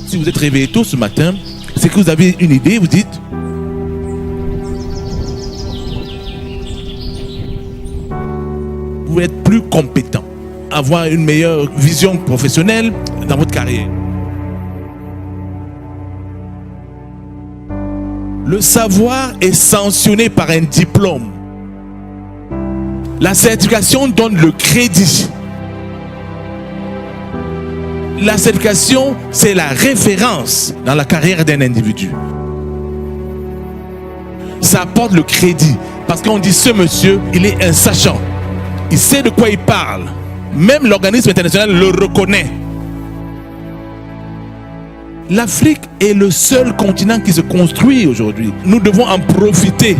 Si vous êtes réveillé tôt ce matin, c'est que vous avez une idée, vous dites vous pouvez être plus compétent, avoir une meilleure vision professionnelle dans votre carrière. Le savoir est sanctionné par un diplôme. La certification donne le crédit. La certification, c'est la référence dans la carrière d'un individu. Ça apporte le crédit parce qu'on dit ce monsieur, il est un sachant. Il sait de quoi il parle. Même l'organisme international le reconnaît. L'Afrique est le seul continent qui se construit aujourd'hui. Nous devons en profiter.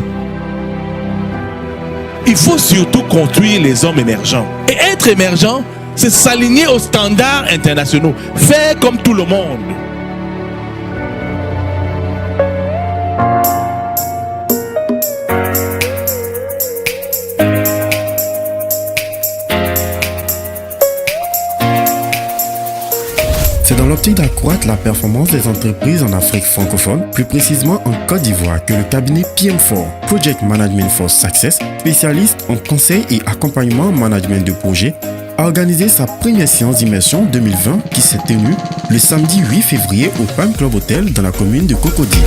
Il faut surtout construire les hommes émergents. Et être émergent, c'est s'aligner aux standards internationaux. Faire comme tout le monde. C'est dans l'optique d'accroître la performance des entreprises en Afrique francophone, plus précisément en Côte d'Ivoire, que le cabinet PM4, Project Management for Success, spécialiste en conseil et accompagnement en management de projet, a organisé sa première séance d'immersion 2020 qui s'est tenue le samedi 8 février au Palm Club Hotel dans la commune de Cocody.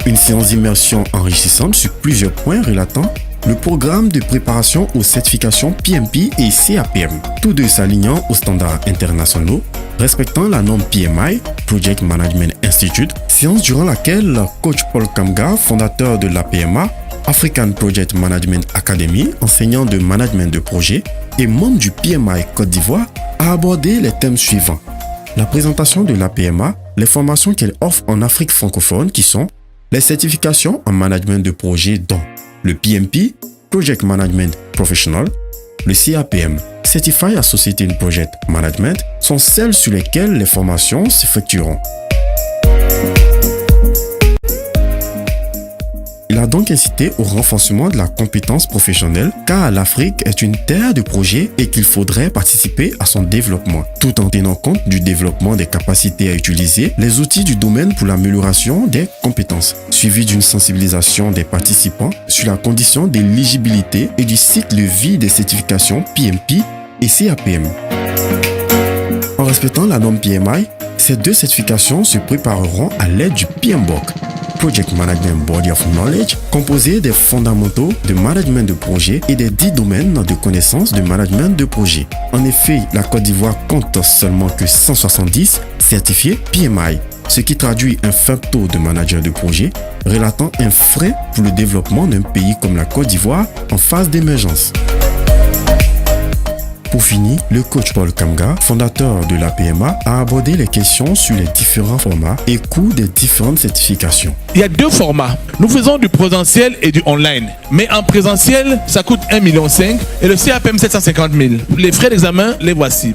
Une séance d'immersion enrichissante sur plusieurs points relatant le programme de préparation aux certifications PMP et CAPM, tous deux s'alignant aux standards internationaux, respectant la norme PMI, Project Management Institute, séance durant laquelle le coach Paul Kamga, fondateur de l'APMA, African Project Management Academy, enseignant de management de projet et membre du PMI Côte d'Ivoire, a abordé les thèmes suivants. La présentation de l'APMA, les formations qu'elle offre en Afrique francophone qui sont les certifications en management de projet dont le PMP, Project Management Professional, le CAPM, Certified Associate in Project Management, sont celles sur lesquelles les formations s'effectueront. Il a donc incité au renforcement de la compétence professionnelle car l'Afrique est une terre de projets et qu'il faudrait participer à son développement, tout en tenant compte du développement des capacités à utiliser les outils du domaine pour l'amélioration des compétences, suivi d'une sensibilisation des participants sur la condition d'éligibilité et du cycle de vie des certifications PMP et CAPM. En respectant la norme PMI, ces deux certifications se prépareront à l'aide du PMBOK, Project Management Body of Knowledge, composé des fondamentaux de management de projet et des 10 domaines de connaissances de management de projet. En effet, la Côte d'Ivoire compte seulement que 170 certifiés PMI, ce qui traduit un faible taux de managers de projet, relatant un frein pour le développement d'un pays comme la Côte d'Ivoire en phase d'émergence. Pour finir, le coach Paul Kamga, fondateur de l'APMA, a abordé les questions sur les différents formats et coûts des différentes certifications. Il y a deux formats. Nous faisons du présentiel et du online. Mais en présentiel, ça coûte 1,5 million et le CAPM 750 000. Les frais d'examen, les voici.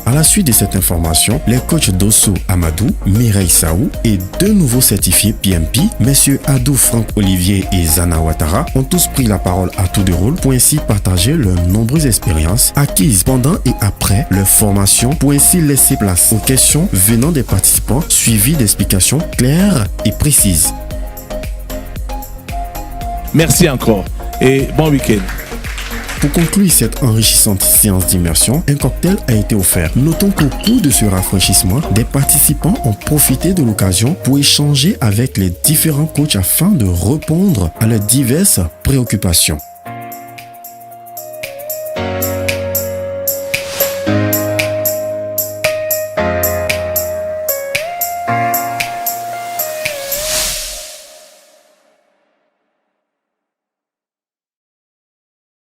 À la suite de cette information, les coachs Dosso Amadou, Mireille Saou et deux nouveaux certifiés PMP, messieurs Adou Franck Olivier et Zana Ouattara, ont tous pris la parole à tour de rôle pour ainsi partager leurs nombreuses expériences acquises pendant et après leur formation pour ainsi laisser place aux questions venant des participants suivies d'explications claires et précises. Merci encore et bon week-end. Pour conclure cette enrichissante séance d'immersion, un cocktail a été offert. Notons qu'au cours de ce rafraîchissement, des participants ont profité de l'occasion pour échanger avec les différents coachs afin de répondre à leurs diverses préoccupations.